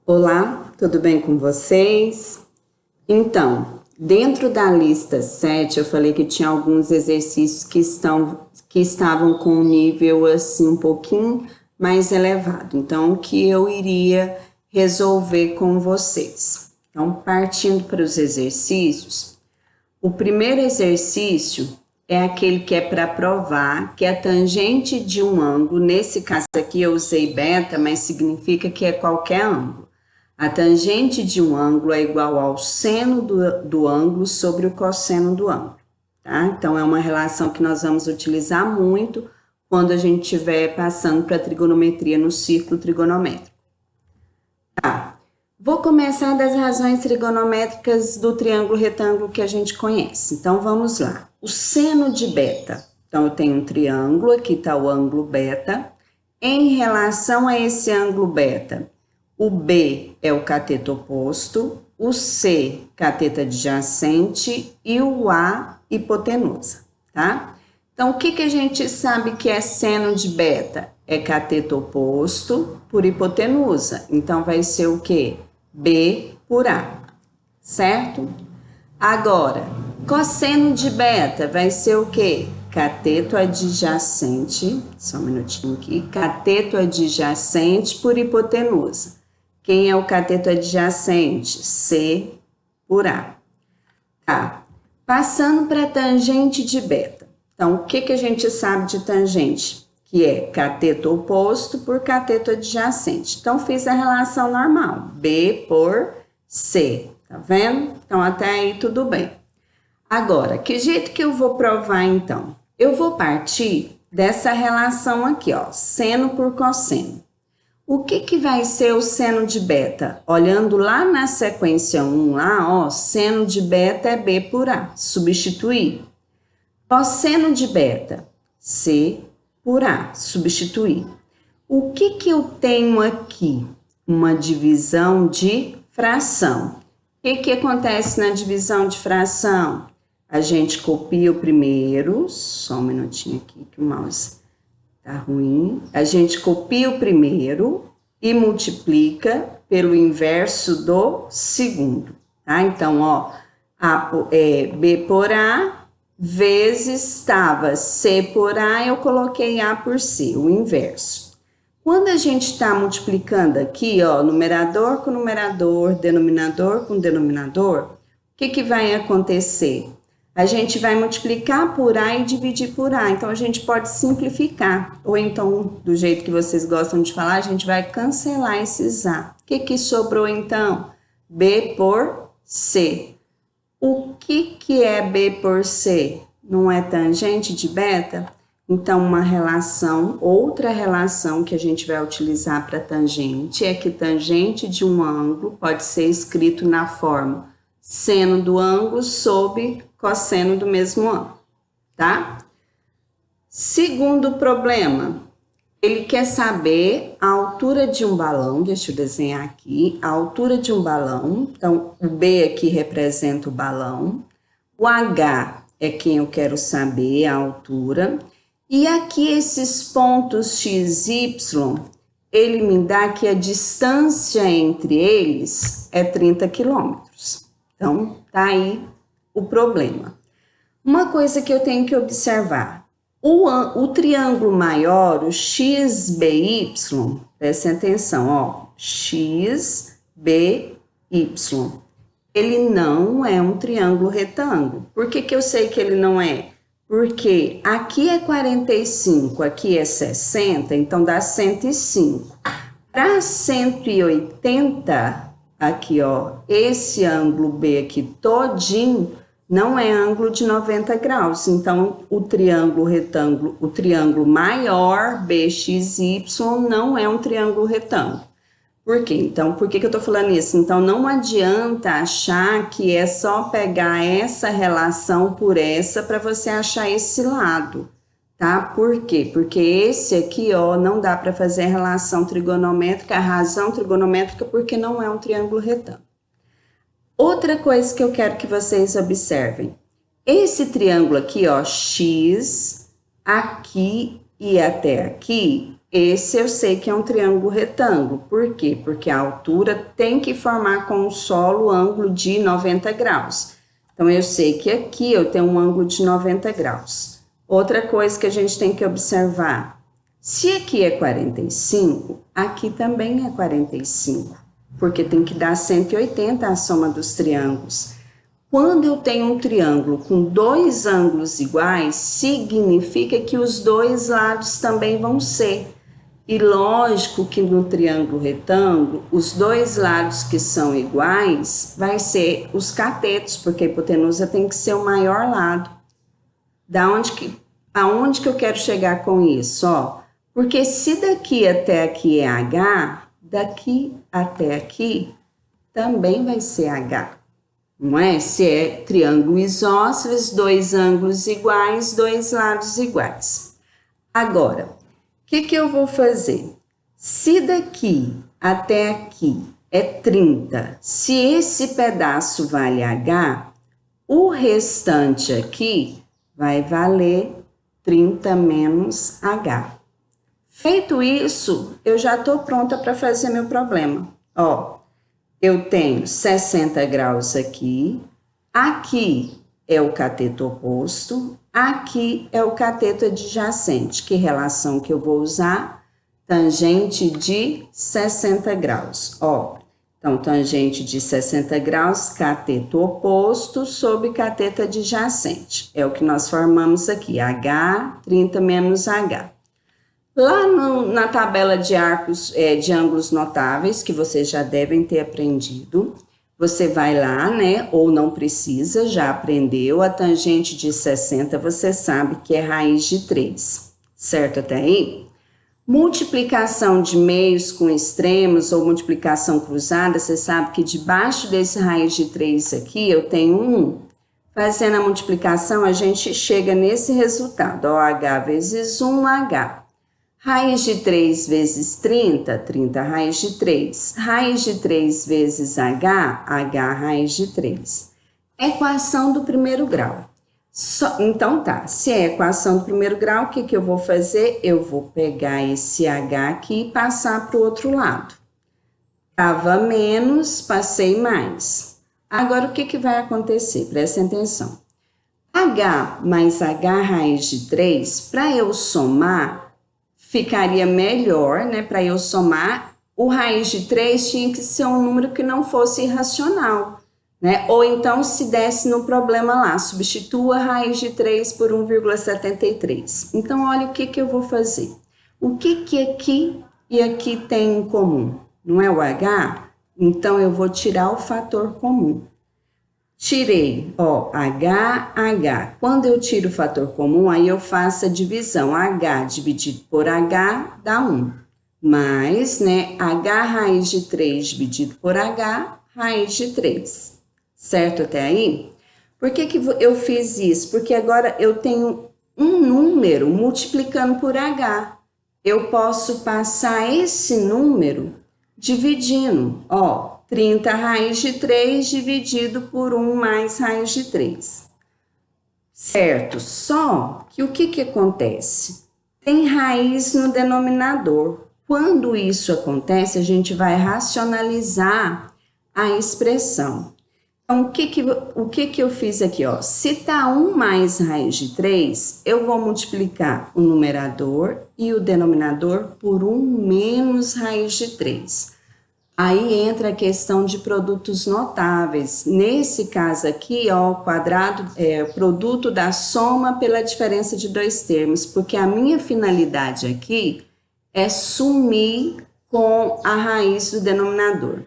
Olá, tudo bem com vocês? Então, dentro da lista 7, eu falei que tinha alguns exercícios que estavam com um nível assim um pouquinho mais elevado. Então, o que eu iria resolver com vocês? Então, partindo para os exercícios, o primeiro exercício é aquele que é para provar que a tangente de um ângulo, nesse caso aqui eu usei beta, mas significa que é qualquer ângulo. A tangente de um ângulo é igual ao seno do ângulo sobre o cosseno do ângulo, tá? Então, é uma relação que nós vamos utilizar muito quando a gente estiver passando para trigonometria no círculo trigonométrico. Tá, vou começar das razões trigonométricas do triângulo retângulo que a gente conhece. Então, vamos lá. O seno de beta. Então, eu tenho um triângulo, aqui está o ângulo beta. Em relação a esse ângulo beta, o B é o cateto oposto, o C, cateto adjacente, e o A, hipotenusa, tá? Então, o que a gente sabe que é seno de beta? É cateto oposto por hipotenusa. Então, vai ser o quê? B por A, certo? Agora, cosseno de beta vai ser o quê? Cateto adjacente, só um minutinho aqui, cateto adjacente por hipotenusa. Quem é o cateto adjacente? C por A. Tá. Passando para a tangente de beta. Então, o que a gente sabe de tangente? Que é cateto oposto por cateto adjacente. Então, fiz a relação normal. B por C. Tá vendo? Então, até aí tudo bem. Agora, que jeito que eu vou provar, então? Eu vou partir dessa relação aqui, ó. Seno por cosseno. O que vai ser o seno de beta? Olhando lá na sequência 1, lá, ó, seno de beta é B por A. Substituir. Cosseno de beta, C por A. Substituir. O que eu tenho aqui? Uma divisão de fração. O que acontece na divisão de fração? A gente copia o primeiro, só um minutinho aqui que o mouse tá ruim. A gente copia o primeiro e multiplica pelo inverso do segundo, tá? Então, ó, B por A vezes estava C por A, eu coloquei A por C, o inverso. Quando a gente está multiplicando aqui, ó, numerador com numerador, denominador com denominador, o que vai acontecer? A gente vai multiplicar por A e dividir por A, então a gente pode simplificar, ou então, do jeito que vocês gostam de falar, a gente vai cancelar esses A. O que sobrou então? B por C. O que é B por C? Não é tangente de beta? Então, uma relação, outra relação que a gente vai utilizar para tangente é que tangente de um ângulo pode ser escrito na forma seno do ângulo sobre cosseno do mesmo ângulo, tá? Segundo problema, ele quer saber a altura de um balão, deixa eu desenhar aqui, a altura de um balão, então o B aqui representa o balão, o H é quem eu quero saber, a altura, e aqui esses pontos X e Y, ele me dá que a distância entre eles é 30 quilômetros. Então, tá aí o problema. Uma coisa que eu tenho que observar, o triângulo maior, o XBY, prestem atenção, ó, XBY, ele não é um triângulo retângulo. Por que eu sei que ele não é? Porque aqui é 45, aqui é 60, então dá 105. Para 180, aqui, ó, esse ângulo B aqui todinho não é ângulo de 90 graus. Então, o triângulo retângulo, o triângulo maior, BXY, não é um triângulo retângulo. Por quê? Então, por que eu tô falando isso? Então, não adianta achar que é só pegar essa relação por essa para você achar esse lado, tá? Por quê? Porque esse aqui, ó, não dá para fazer a relação trigonométrica, a razão trigonométrica, porque não é um triângulo retângulo. Outra coisa que eu quero que vocês observem, esse triângulo aqui, ó, X, aqui e até aqui, esse eu sei que é um triângulo retângulo. Por quê? Porque a altura tem que formar com o solo ângulo de 90 graus. Então, eu sei que aqui eu tenho um ângulo de 90 graus. Outra coisa que a gente tem que observar, se aqui é 45, aqui também é 45, porque tem que dar 180 a soma dos triângulos. Quando eu tenho um triângulo com dois ângulos iguais, significa que os dois lados também vão ser. E lógico que no triângulo retângulo, os dois lados que são iguais vai ser os catetos, porque a hipotenusa tem que ser o maior lado. Aonde que eu quero chegar com isso? Ó, porque se daqui até aqui é H, daqui até aqui também vai ser H. Não é? Se é triângulo isósceles, dois ângulos iguais, dois lados iguais. Agora, o que eu vou fazer? Se daqui até aqui é 30, se esse pedaço vale H, o restante aqui vai valer 30 menos H. Feito isso, eu já estou pronta para fazer meu problema. Ó, eu tenho 60 graus aqui é o cateto oposto, aqui é o cateto adjacente. Que relação que eu vou usar? Tangente de 60 graus. Ó, então, tangente de 60 graus, cateto oposto sobre cateto adjacente. É o que nós formamos aqui, H, 30 menos H. Lá na tabela de arcos, de ângulos notáveis, que vocês já devem ter aprendido, você vai lá, né, ou não precisa, já aprendeu, a tangente de 60, você sabe que é raiz de 3, certo até aí? Multiplicação de meios com extremos ou multiplicação cruzada, você sabe que debaixo desse raiz de 3 aqui, eu tenho 1. Fazendo a multiplicação, a gente chega nesse resultado, ó, H vezes 1H. Raiz de 3 vezes 30, 30 raiz de 3. Raiz de 3 vezes H, H raiz de 3. Equação do primeiro grau. Então tá, se é equação do primeiro grau, o que eu vou fazer? Eu vou pegar esse H aqui e passar para o outro lado. Tava menos, passei mais. Agora, o que vai acontecer? Prestem atenção. H mais H raiz de 3, para eu somar, ficaria melhor, né? Para eu somar, o raiz de 3 tinha que ser um número que não fosse irracional, né? Ou então, se desse no problema lá, substitua a raiz de 3 por 1,73. Então, olha o que eu vou fazer. O que aqui e aqui tem em comum? Não é o H? Então, eu vou tirar o fator comum. Tirei, ó, H, H. Quando eu tiro o fator comum, aí eu faço a divisão. H dividido por H dá 1. Mais, né, H raiz de 3 dividido por H, raiz de 3. Certo até aí? Por que eu fiz isso? Porque agora eu tenho um número multiplicando por H. Eu posso passar esse número dividindo, ó. 30 raiz de 3 dividido por 1 mais raiz de 3. Certo? Só que o que acontece? Tem raiz no denominador. Quando isso acontece, a gente vai racionalizar a expressão. Então, o que eu fiz aqui? Ó? Se tá 1 mais raiz de 3, eu vou multiplicar o numerador e o denominador por 1 menos raiz de 3. Aí entra a questão de produtos notáveis. Nesse caso aqui, ó, o quadrado é o produto da soma pela diferença de dois termos, porque a minha finalidade aqui é sumir com a raiz do denominador.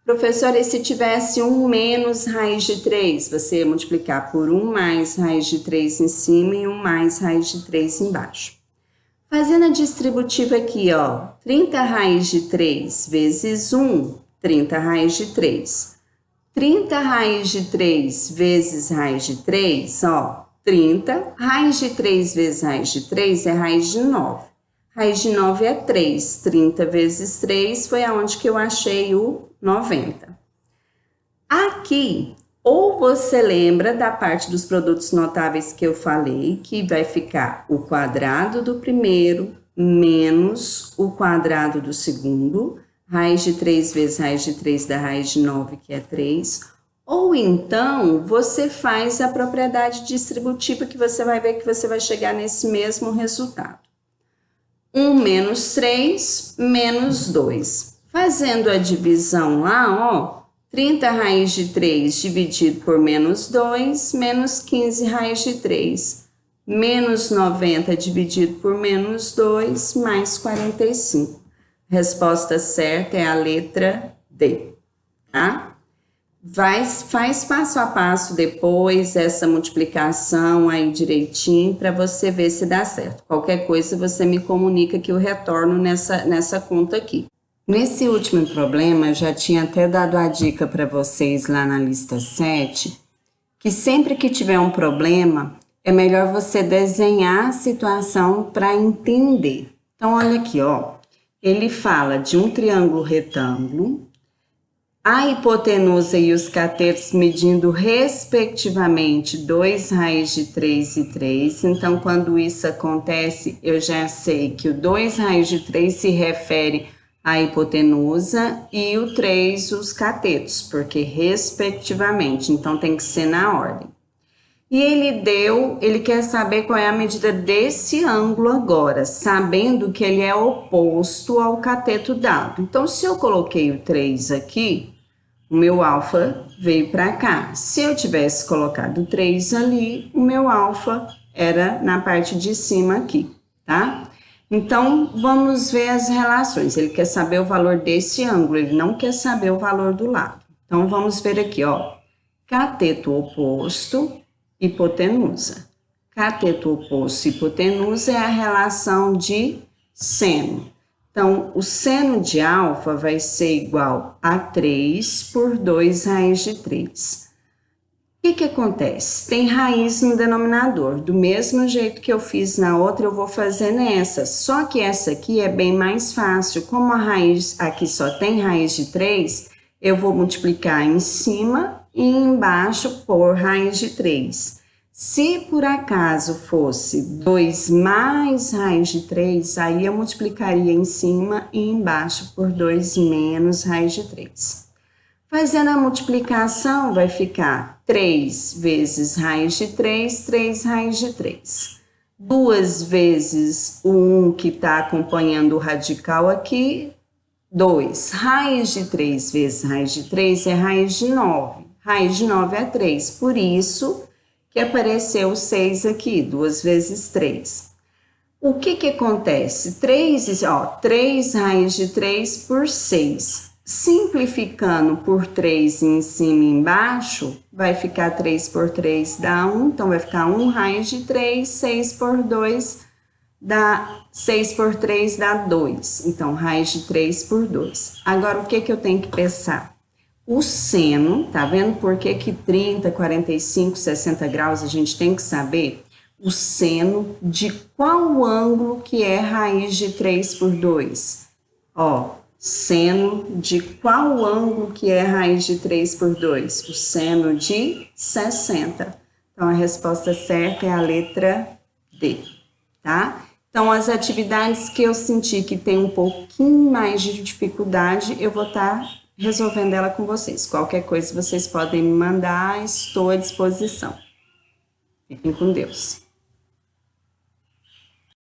Professora, e se tivesse 1 menos raiz de 3? Você ia multiplicar por 1 mais raiz de 3 em cima e 1 mais raiz de 3 embaixo. Fazendo a distributiva aqui, ó, 30 raiz de 3 vezes 1, 30 raiz de 3. 30 raiz de 3 vezes raiz de 3, ó, 30. Raiz de 3 vezes raiz de 3 é raiz de 9. Raiz de 9 é 3. 30 vezes 3 foi aonde que eu achei o 90. Aqui, ou você lembra da parte dos produtos notáveis que eu falei, que vai ficar o quadrado do primeiro menos o quadrado do segundo, raiz de 3 vezes raiz de 3 da raiz de 9, que é 3. Ou então, você faz a propriedade distributiva, que você vai ver que você vai chegar nesse mesmo resultado. 1 menos 3, menos 2. Fazendo a divisão lá, ó, 30 raiz de 3 dividido por menos 2, menos 15 raiz de 3. Menos 90 dividido por menos 2, mais 45. Resposta certa é a letra D, tá? Faz passo a passo depois essa multiplicação aí direitinho para você ver se dá certo. Qualquer coisa você me comunica que eu retorno nessa conta aqui. Nesse último problema, eu já tinha até dado a dica para vocês lá na lista 7, que sempre que tiver um problema, é melhor você desenhar a situação para entender. Então, olha aqui, ó. Ele fala de um triângulo retângulo, a hipotenusa e os catetos medindo respectivamente 2 raiz de 3 e 3. Então, quando isso acontece, eu já sei que o 2 raiz de 3 se refere à hipotenusa e o 3 os catetos, porque respectivamente, então tem que ser na ordem. E ele quer saber qual é a medida desse ângulo agora, sabendo que ele é oposto ao cateto dado. Então, se eu coloquei o 3 aqui, o meu alfa veio para cá. Se eu tivesse colocado o 3 ali, o meu alfa era na parte de cima aqui, tá? Então, vamos ver as relações. Ele quer saber o valor desse ângulo, ele não quer saber o valor do lado. Então, vamos ver aqui, ó. Cateto oposto, hipotenusa. Cateto oposto e hipotenusa é a relação de seno. Então, o seno de alfa vai ser igual a 3 por 2 raiz de 3. O que acontece? Tem raiz no denominador. Do mesmo jeito que eu fiz na outra, eu vou fazer nessa. Só que essa aqui é bem mais fácil. Como a raiz aqui só tem raiz de 3, eu vou multiplicar em cima e embaixo por raiz de 3. Se por acaso fosse 2 mais raiz de 3, aí eu multiplicaria em cima e embaixo por 2 menos raiz de 3. Fazendo a multiplicação, vai ficar 3 vezes raiz de 3, 3 raiz de 3. 2 vezes o 1 que está acompanhando o radical aqui, 2. Raiz de 3 vezes raiz de 3 é raiz de 9. Raiz de 9 é 3, por isso que apareceu 6 aqui, 2 vezes 3. O que acontece? 3 raiz de 3 por 6. Simplificando por 3 em cima e embaixo, vai ficar 3 por 3 dá 1, então vai ficar 1 raiz de 3, 6 por 2 dá 6 por 3 dá 2. Então, raiz de 3 por 2. Agora, o que eu tenho que pensar? O seno, tá vendo por que 30, 45, 60 graus a gente tem que saber? O seno de qual ângulo que é raiz de 3 por 2? Ó, seno de qual ângulo que é raiz de 3 por 2? O seno de 60. Então, a resposta certa é a letra D, tá? Então, as atividades que eu senti que tem um pouquinho mais de dificuldade, eu vou estar resolvendo ela com vocês. Qualquer coisa vocês podem me mandar, estou à disposição. Fiquem com Deus.